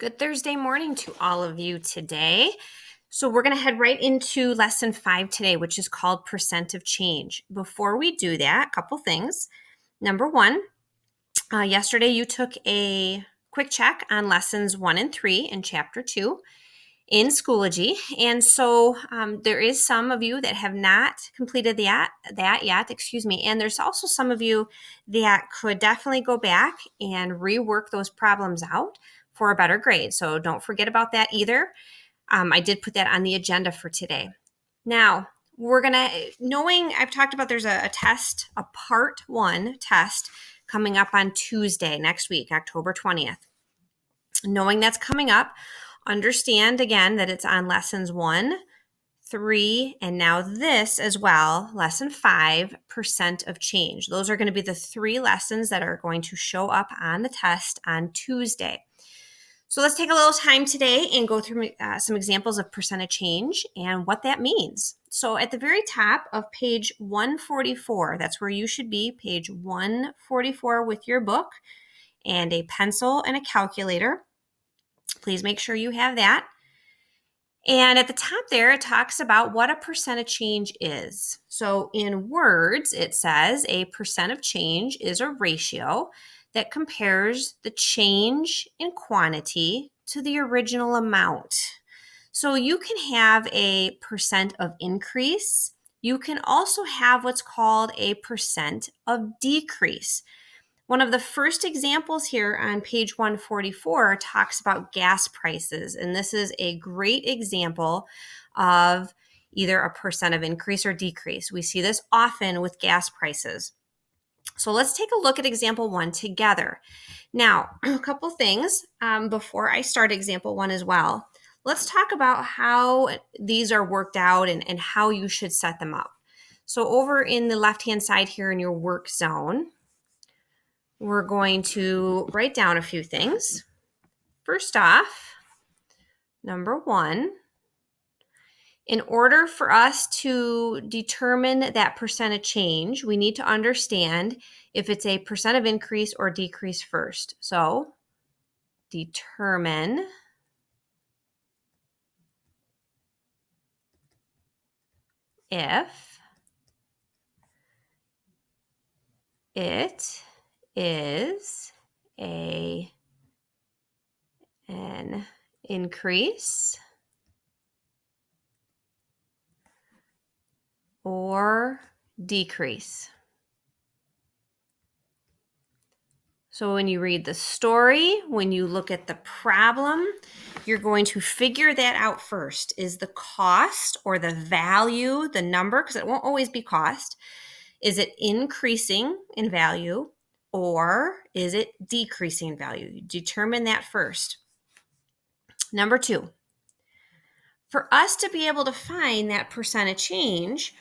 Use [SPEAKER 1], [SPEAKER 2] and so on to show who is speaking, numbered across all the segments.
[SPEAKER 1] Good Thursday morning to all of you today. So we're going to head right into lesson 5 today, which is called percent of change. Before we do that, a couple things. Number one, yesterday you took a quick check on lessons 1 and 3 in chapter 2 in Schoology. And so there is some of you that have not completed that yet, and there's also some of you that could definitely go back and rework those problems out for a better grade. So don't forget about that either. I did put that on the agenda for today. Now, knowing I've talked about there's a test, a part 1 test coming up on Tuesday next week, October 20th. Knowing that's coming up, understand again that it's on lessons 1, 3, and now this as well, lesson 5, percent of change. Those are going to be the 3 lessons that are going to show up on the test on Tuesday. So let's take a little time today and go through some examples of percent of change and what that means. So at the very top of page 144, that's where you should be, page 144 with your book and a pencil and a calculator. Please make sure you have that. And at the top there, it talks about what a percent of change is. So in words, it says a percent of change is a ratio that compares the change in quantity to the original amount. So you can have a percent of increase. You can also have what's called a percent of decrease. One of the first examples here on page 144 talks about gas prices, and this is a great example of either a percent of increase or decrease. We see this often with gas prices. So let's take a look at example 1 together. Now, a couple things before I start example 1 as well. Let's talk about how these are worked out and how you should set them up. So over in the left-hand side here in your work zone, we're going to write down a few things. First off, number 1, in order for us to determine that percent of change, we need to understand if it's a percent of increase or decrease first. So, determine if it is an increase or decrease. So when you read the story, when you look at the problem, you're going to figure that out first. Is the cost or the value, the number, because it won't always be cost, is it increasing in value or is it decreasing in value? You determine that first. Number 2, for us to be able to find that percent of change,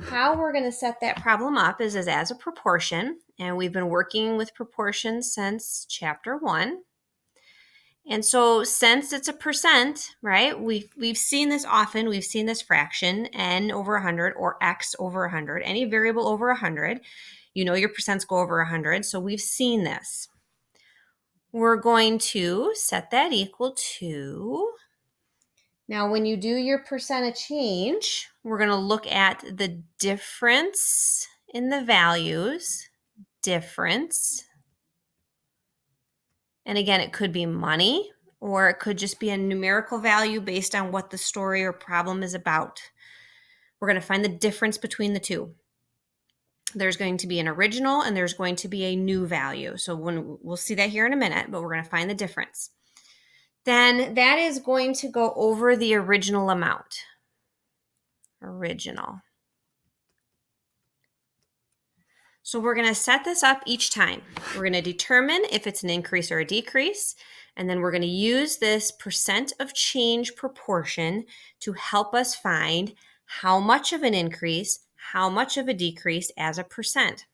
[SPEAKER 1] how we're going to set that problem up is as a proportion, and we've been working with proportions since chapter 1. And so since it's a percent, right, we've seen this often. We've seen this fraction, n over 100 or x over 100, any variable over 100. You know your percents go over 100, so we've seen this. We're going to set that equal to, now when you do your percent of change, we're going to look at the difference in the values, difference. And again, it could be money, or it could just be a numerical value based on what the story or problem is about. We're going to find the difference between the two. There's going to be an original and there's going to be a new value. So we'll see that here in a minute, but we're going to find the difference. Then that is going to go over the original amount. Original. So we're going to set this up each time. We're going to determine if it's an increase or a decrease, and then we're going to use this percent of change proportion to help us find how much of an increase, how much of a decrease as a percent.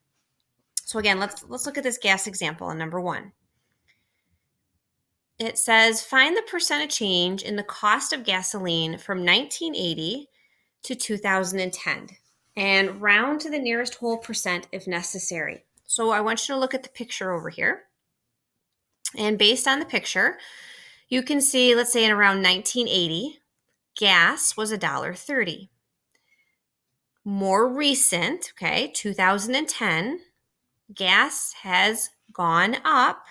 [SPEAKER 1] So again, let's look at this gas example in number 1. It says, find the percent of change in the cost of gasoline from 1980 to 2010. And round to the nearest whole percent if necessary. So I want you to look at the picture over here. And based on the picture, You can see, let's say in around 1980, gas was $1.30. More recent, okay, 2010, gas has gone up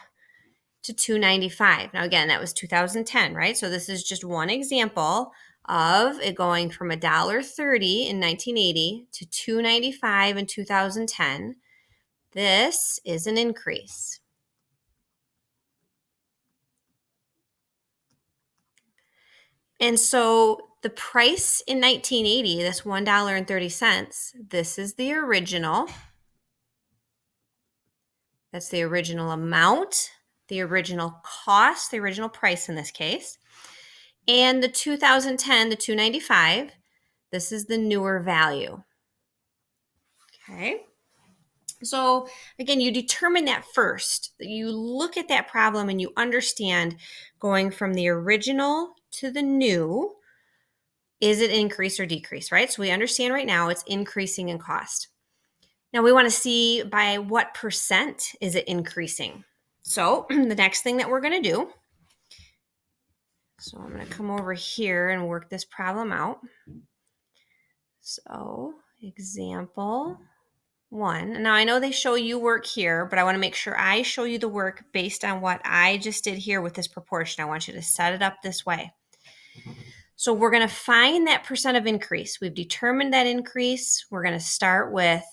[SPEAKER 1] to $2.95. Now again, that was 2010, right? So this is just one example of it going from $1.30 in 1980 to $2.95 in 2010. This is an increase. And so the price in 1980, this $1.30, this is the original. That's the original amount, the original cost, the original price in this case. And the 2010, the $2.95, this is the newer value. Okay. So again, you determine that first. You look at that problem and you understand going from the original to the new, is it increase or decrease, right? So we understand right now it's increasing in cost. Now we want to see by what percent is it increasing. So the next thing that we're going to do, so I'm going to come over here and work this problem out. So example 1. Now I know they show you work here, but I want to make sure I show you the work based on what I just did here with this proportion. I want you to set it up this way. So we're going to find that percent of increase. We've determined that increase. We're going to start with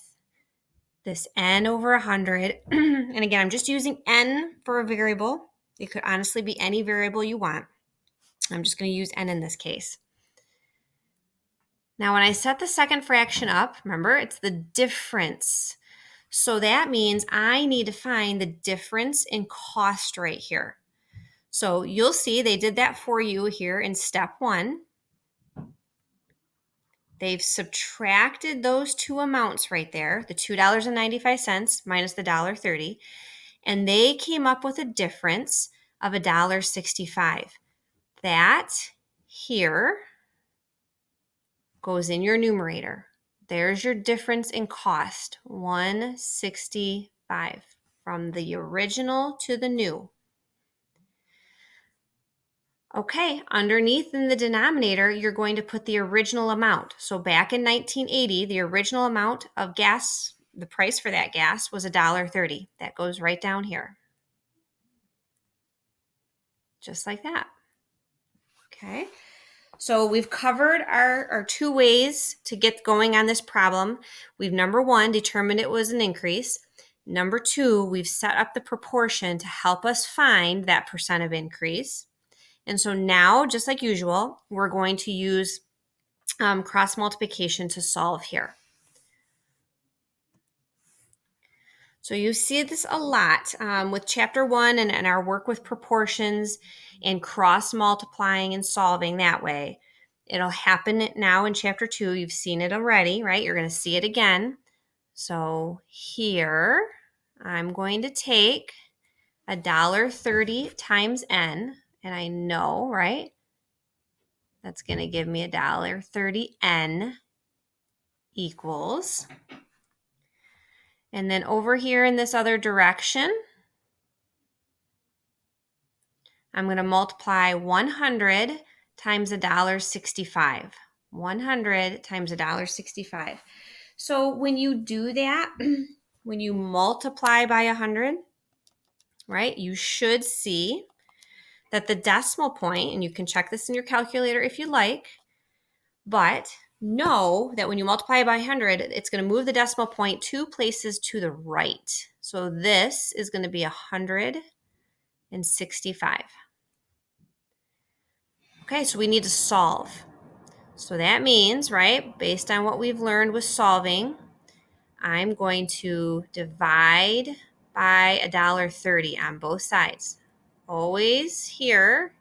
[SPEAKER 1] this n over 100. And again, I'm just using n for a variable. It could honestly be any variable you want. I'm just going to use n in this case. Now, when I set the second fraction up, remember, it's the difference. So that means I need to find the difference in cost right here. So you'll see they did that for you here in step 1. They've subtracted those two amounts right there, the $2.95 minus the $1.30, and they came up with a difference of $1.65. That here goes in your numerator. There's your difference in cost, $1.65 from the original to the new. Okay, underneath in the denominator, you're going to put the original amount. So back in 1980, the original amount of gas, the price for that gas was $1.30. That goes right down here. Just like that. Okay. So we've covered our two ways to get going on this problem. We've, number 1, determined it was an increase. Number 2, we've set up the proportion to help us find that percent of increase. And so now, just like usual, we're going to use cross multiplication to solve here. So you see this a lot with chapter 1 and our work with proportions and cross multiplying and solving that way. It'll happen now in chapter 2. You've seen it already, right? You're going to see it again. So here, I'm going to take $1.30 times n, and I know, right? That's going to give me $1.30 n equals. And then over here in this other direction, I'm going to multiply 100 times $1.65. 100 times $1.65. So when you do that, when you multiply by 100, right, you should see that the decimal point, and you can check this in your calculator if you like, but know that when you multiply by 100, it's going to move the decimal point 2 places to the right. So this is going to be 165. Okay, so we need to solve. So that means, right, based on what we've learned with solving, I'm going to divide by $1.30 on both sides. Always here,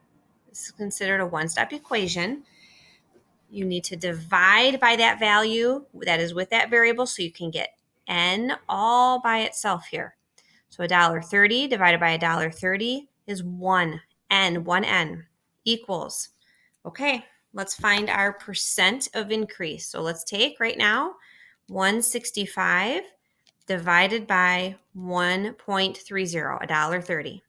[SPEAKER 1] this is considered a one-step equation. You need to divide by that value that is with that variable so you can get n all by itself here. So $1.30 divided by $1.30 is 1 n equals. Okay, let's find our percent of increase. So let's take right now 165 divided by 1.30, $1.30.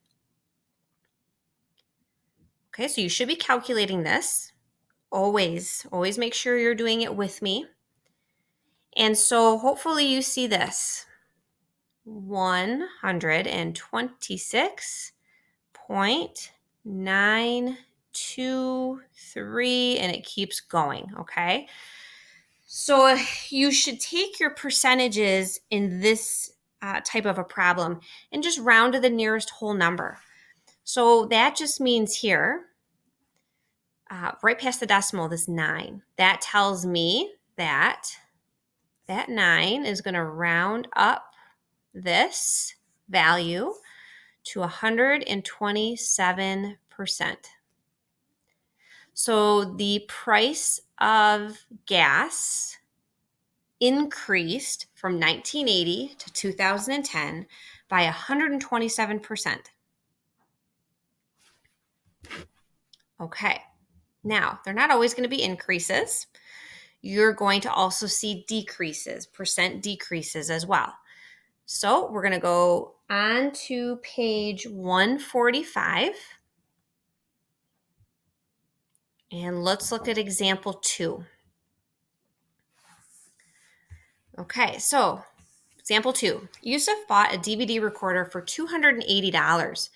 [SPEAKER 1] Okay, so you should be calculating this. Always make sure you're doing it with me. And so hopefully you see this. 126.923, and it keeps going, okay? So you should take your percentages in this type of a problem and just round to the nearest whole number. So that just means here, right past the decimal, this 9. That tells me that that 9 is going to round up this value to 127%. So the price of gas increased from 1980 to 2010 by 127%. Okay, now they're not always going to be increases. You're going to also see decreases, percent decreases as well. So we're going to go on to page 145. And let's look at example 2. Okay, so example 2. Yusuf bought a DVD recorder for $280.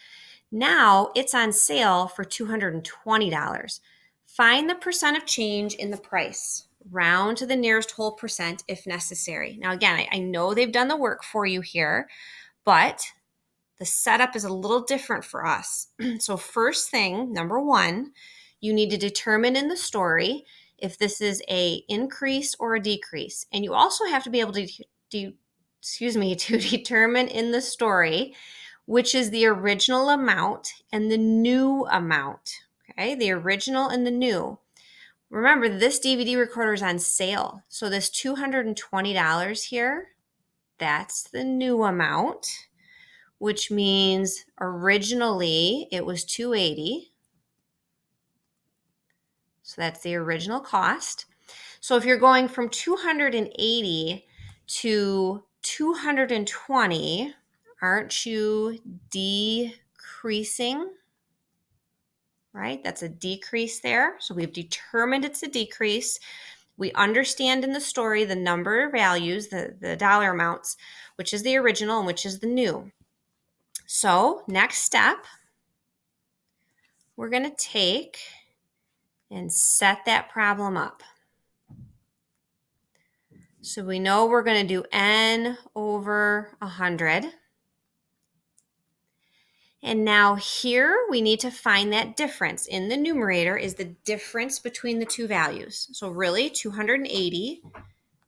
[SPEAKER 1] Now it's on sale for $220. Find the percent of change in the price. Round to the nearest whole percent if necessary. Now, again, I know they've done the work for you here, but the setup is a little different for us. So first thing, number 1, you need to determine in the story if this is a increase or a decrease. And you also have to be able to determine in the story which is the original amount and the new amount. Okay, the original and the new. Remember, this DVD recorder is on sale. So this $220 here, that's the new amount, which means originally it was $280. So that's the original cost. So if you're going from $280 to $220, aren't you decreasing? Right? That's a decrease there. So we've determined it's a decrease. We understand in the story the number of values, the dollar amounts, which is the original and which is the new. So next step, we're going to take and set that problem up. So we know we're going to do n over 100. And now here we need to find that difference. In the numerator is the difference between the two values. So really 280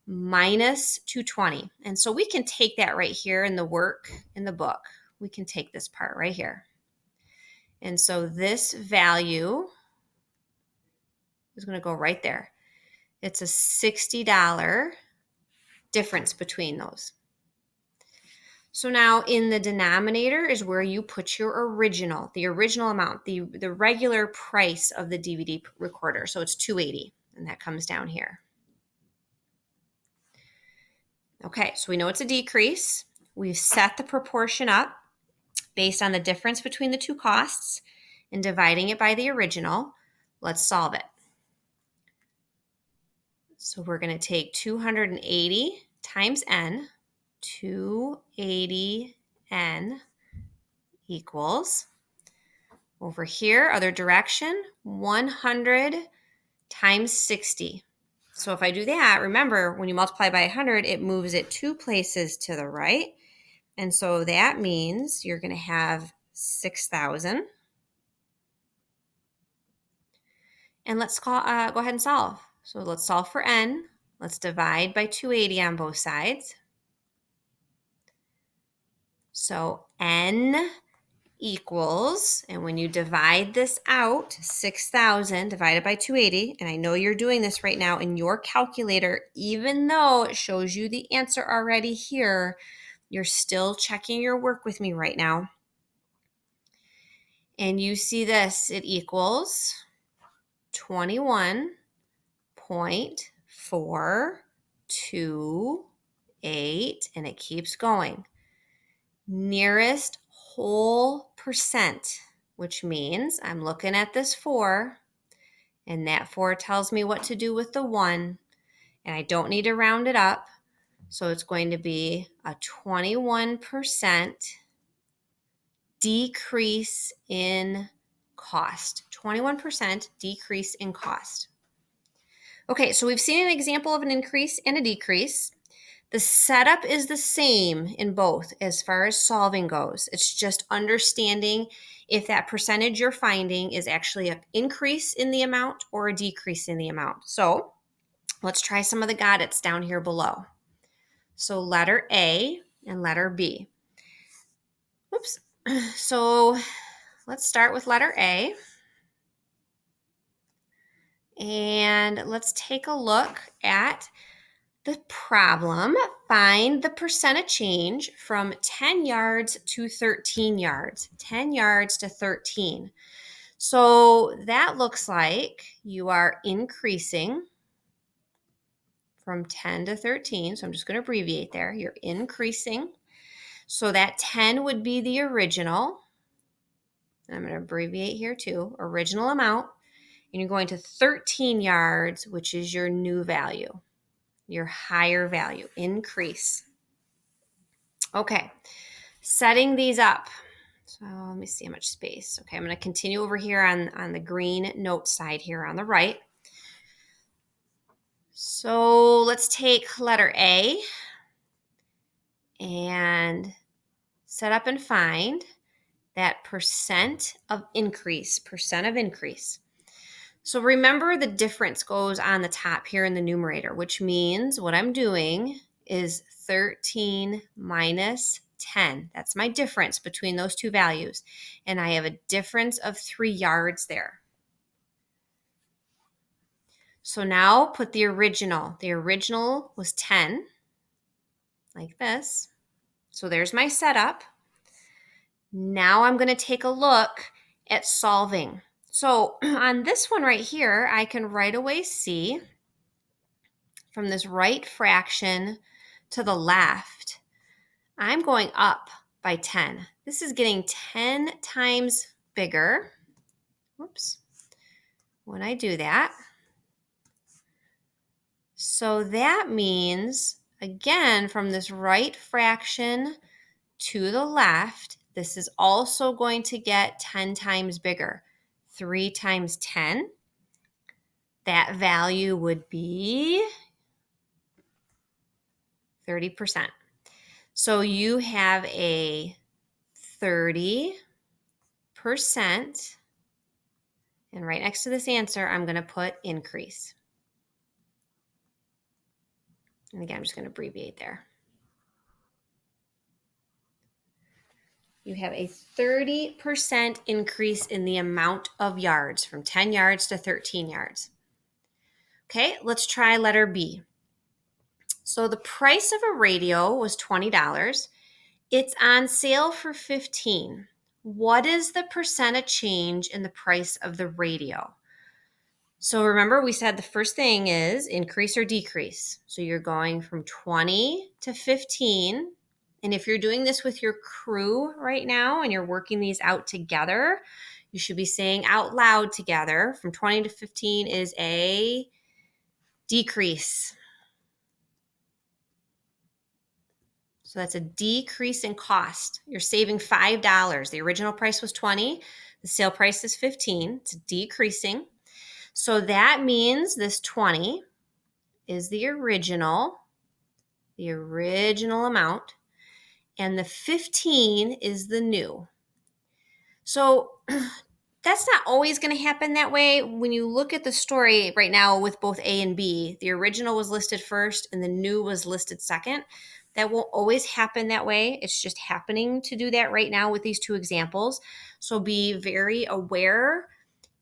[SPEAKER 1] minus 220. And so we can take that right here in the work in the book. We can take this part right here. And so this value is going to go right there. It's a $60 difference between those. So now in the denominator is where you put your original, the original amount, the regular price of the DVD recorder. So it's $280, and that comes down here. Okay, so we know it's a decrease. We've set the proportion up based on the difference between the two costs and dividing it by the original. Let's solve it. So we're going to take 280 times n. 280n equals, over here, other direction, 100 times 60. So if I do that, remember, when you multiply by 100, it moves it 2 places to the right. And so that means you're going to have 6,000. And let's go ahead and solve. So let's solve for n. Let's divide by 280 on both sides. So n equals, and when you divide this out, 6,000 divided by 280, and I know you're doing this right now in your calculator, even though it shows you the answer already here, you're still checking your work with me right now. And you see this, it equals 21.428, and it keeps going. Nearest whole percent. which means I'm looking at this 4, and that 4 tells me what to do with the 1, and I don't need to round it up. So it's going to be a 21% decrease in cost. 21% decrease in cost. Okay, so we've seen an example of an increase and a decrease. The setup is the same in both as far as solving goes. It's just understanding if that percentage you're finding is actually an increase in the amount or a decrease in the amount. So let's try some of the got it's down here below. So letter A and letter B. Whoops. So let's start with letter A. And let's take a look at the problem. Find the percent of change from 10 yards to 13 yards. 10 yards to 13. So that looks like you are increasing from 10 to 13. So I'm just going to abbreviate there. You're increasing. So that 10 would be the original. I'm going to abbreviate here too. Original amount. And you're going to 13 yards, which is your new value, your higher value, increase. Okay, setting these up. So let me see how much space. Okay, I'm going to continue over here on the green note side here on the right. So let's take letter A and set up and find that percent of increase, So remember the difference goes on the top here in the numerator, which means what I'm doing is 13 minus 10. That's my difference between those two values. And I have a difference of 3 yards there. So now put the original. The original was 10, like this. So there's my setup. Now I'm going to take a look at solving. So on this one right here, I can right away see from this right fraction to the left, I'm going up by 10. This is getting 10 times bigger. Whoops. When I do that. So that means, again, from this right fraction to the left, this is also going to get 10 times bigger. 3 times 10, that value would be 30%. So you have a 30%, and right next to this answer, I'm going to put increase. And again, I'm just going to abbreviate there. You have a 30% increase in the amount of yards from 10 yards to 13 yards. Okay, let's try letter B. So the price of a radio was $20. It's on sale for $15. What is the percent of change in the price of the radio? So remember, we said the first thing is increase or decrease. So you're going from 20 to 15. And if you're doing this with your crew right now and you're working these out together, you should be saying out loud together from 20 to 15 is a decrease. So that's a decrease in cost. You're saving $5. The original price was 20. The sale price is 15. It's decreasing. So that means this 20 is the original amount, and the 15 is the new. So that's not always going to happen that way. When you look at the story right now with both A and B, the original was listed first and the new was listed second. That won't always happen that way. It's just happening to do that right now with these two examples. So be very aware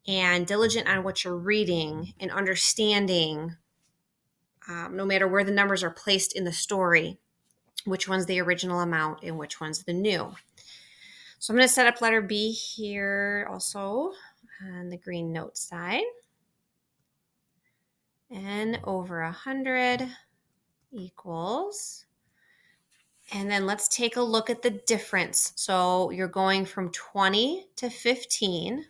[SPEAKER 1] and diligent on what you're reading and understanding, no matter where the numbers are placed in the story, which one's the original amount and which one's the new. So I'm going to set up letter B here also on the green note side. N over 100 equals And then let's take a look at the difference. So you're going from 20 to 15.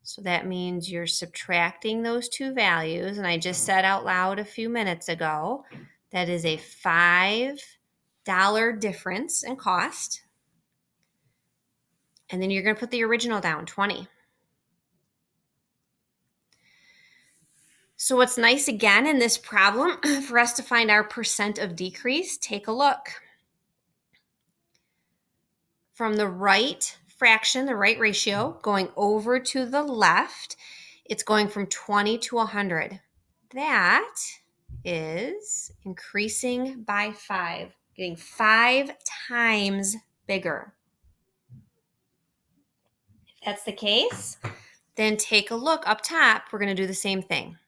[SPEAKER 1] So that means you're subtracting those two values. And I just said out loud a few minutes ago, that is a $5 difference in cost. And then you're going to put the original down, 20. So what's nice again in this problem, for us to find our percent of decrease, take a look. From the right fraction, the right ratio, going over to the left, it's going from 20 to 100. That is increasing by 5, getting 5 times bigger. If that's the case, then take a look up top. We're going to do the same thing.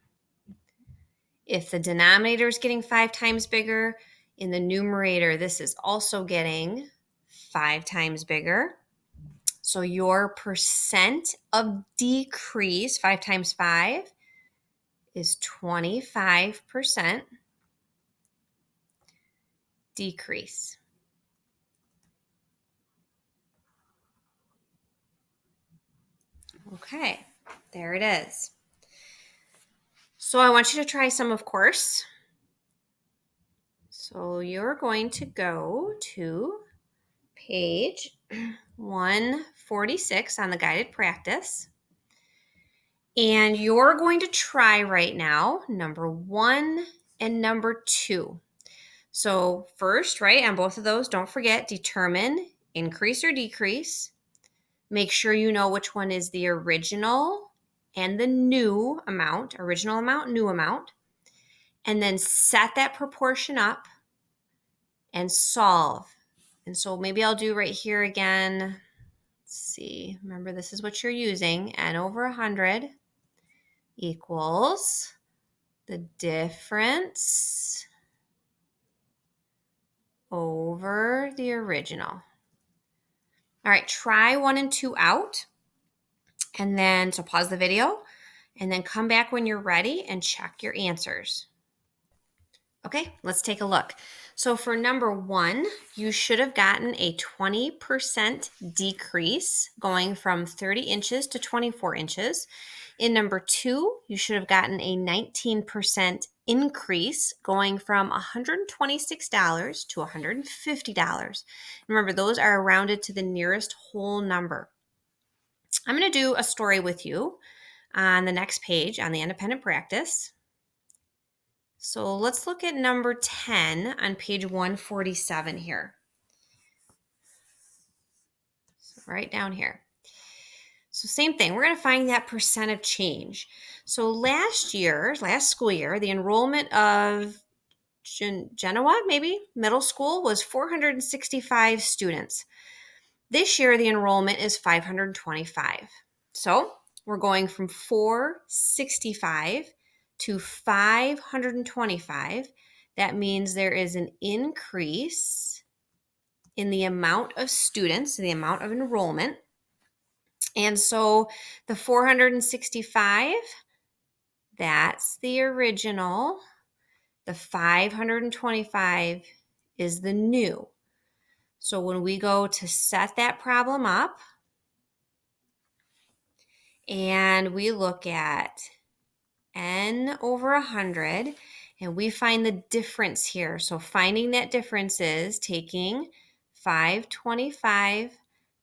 [SPEAKER 1] If the denominator is getting 5 times bigger, in the numerator, this is also getting 5 times bigger. So your percent of decrease, 5 times 5, is 25% decrease. Okay, there it is. So I want you to try some, of course. So you're going to go to page 146 on the guided practice. And you're going to try right now number 1 and number 2. So first, right, on both of those, don't forget, determine increase or decrease. Make sure you know which one is the original and the new amount, original amount, new amount. And then set that proportion up and solve. And so maybe I'll do right here again. Let's see. Remember, this is what you're using. N over 100 equals the difference over the original. All right, try 1 and 2 out. And then, so pause the video and then come back when you're ready and check your answers. Okay, let's take a look. So for number 1, you should have gotten a 20% decrease going from 30 inches to 24 inches. In number 2, you should have gotten a 19% increase going from $126 to $150. Remember, those are rounded to the nearest whole number. I'm going to do a story with you on the next page on the independent practice. So let's look at number 10 on page 147 here. So right down here. So same thing, we're going to find that percent of change. So last school year, the enrollment of Genoa, maybe, middle school was 465 students. This year, the enrollment is 525. So we're going from 465 to 525. That means there is an increase in the amount of students, the amount of enrollment. And so the 465, that's the original. The 525 is the new. So when we go to set that problem up and we look at N over 100 and we find the difference here. So finding that difference is taking 525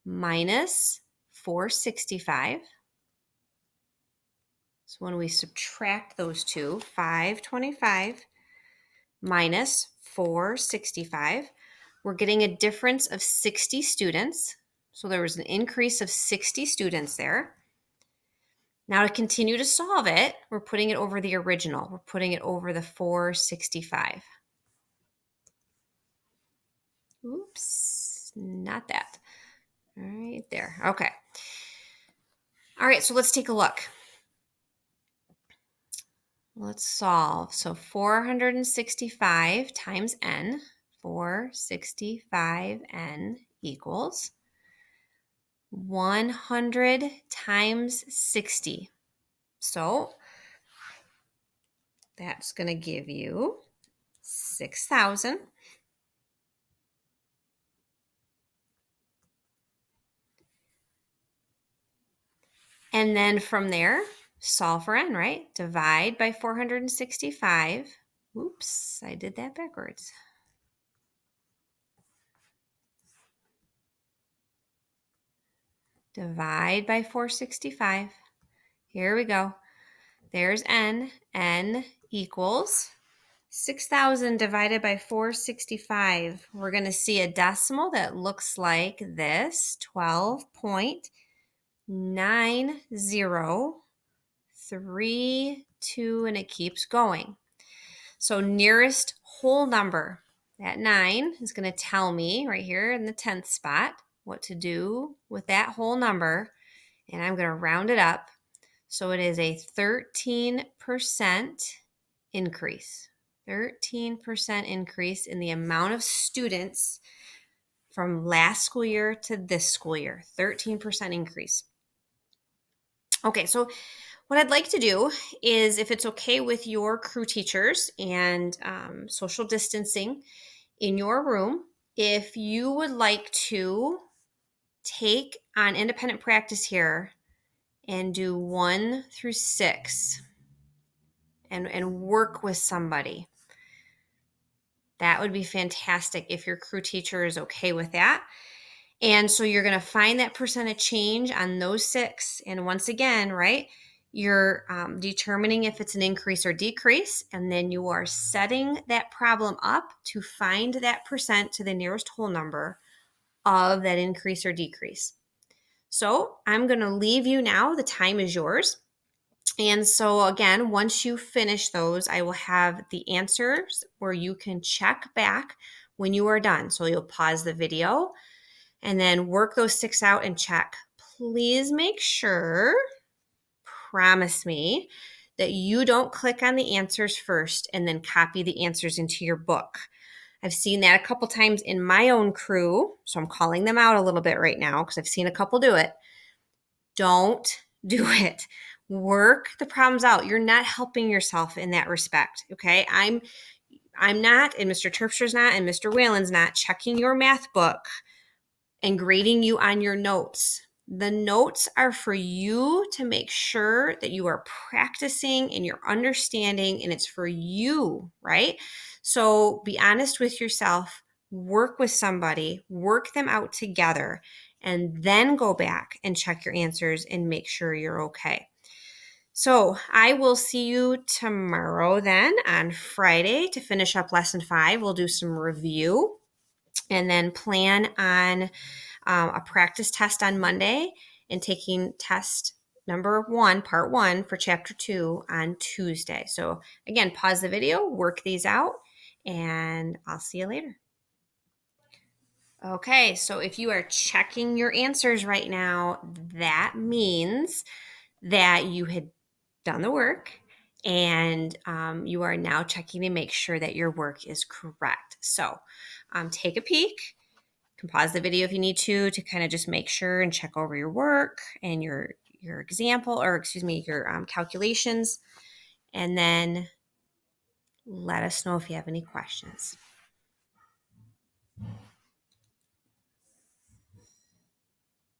[SPEAKER 1] minus 465. So when we subtract those two, 525 minus 465, we're getting a difference of 60 students. So there was an increase of 60 students there. Now to continue to solve it, we're putting it over the original. We're putting it over the 465. Oops, not that. Right there. Okay. All right, so let's take a look. Let's solve. So 465 times n, 465n equals 100 times 60. So that's going to give you 6,000. And then from there, solve for n, right? Divide by 465. Oops, I did that backwards. Divide by 465. Here we go. There's n. N equals 6,000 divided by 465. We're going to see a decimal that looks like this, 12.9032, and it keeps going. So nearest whole number, that 9 is going to tell me right here in the 10th spot what to do with that whole number, and I'm going to round it up. So it is a 13% increase. 13% increase in the amount of students from last school year to this school year. 13% increase. Okay, so what I'd like to do is, if it's okay with your crew teachers and social distancing in your room, if you would like to take on independent practice here and do 1 through 6 and work with somebody. That would be fantastic if your crew teacher is okay with that. And so you're going to find that percent of change on those 6. And once again, right, you're determining if it's an increase or decrease. And then you are setting that problem up to find that percent to the nearest whole number of that increase or decrease. So I'm going to leave you now. The time is yours. And so again, once you finish those, I will have the answers where you can check back when you are done. So you'll pause the video and then work those 6 out and check. Please make sure, promise me, that you don't click on the answers first and then copy the answers into your book. I've seen that a couple times in my own crew, so I'm calling them out a little bit right now because I've seen a couple do it. Don't do it. Work the problems out. You're not helping yourself in that respect, okay? I'm not, and Mr. Terpster's not, and Mr. Whalen's not checking your math book and grading you on your notes. The notes are for you to make sure that you are practicing and you're understanding, and it's for you, right? So be honest with yourself, work with somebody, work them out together, and then go back and check your answers and make sure you're okay. So I will see you tomorrow then on Friday to finish up lesson 5. We'll do some review and then plan on a practice test on Monday and taking test number 1, part 1 for chapter 2 on Tuesday. So again, pause the video, work these out, and I'll see you later. Okay, so if you are checking your answers right now, that means that you had done the work and you are now checking to make sure that your work is correct. So take a peek. You can pause the video if you need to kind of just make sure and check over your work and your example, or excuse me, your calculations, and then let us know if you have any questions.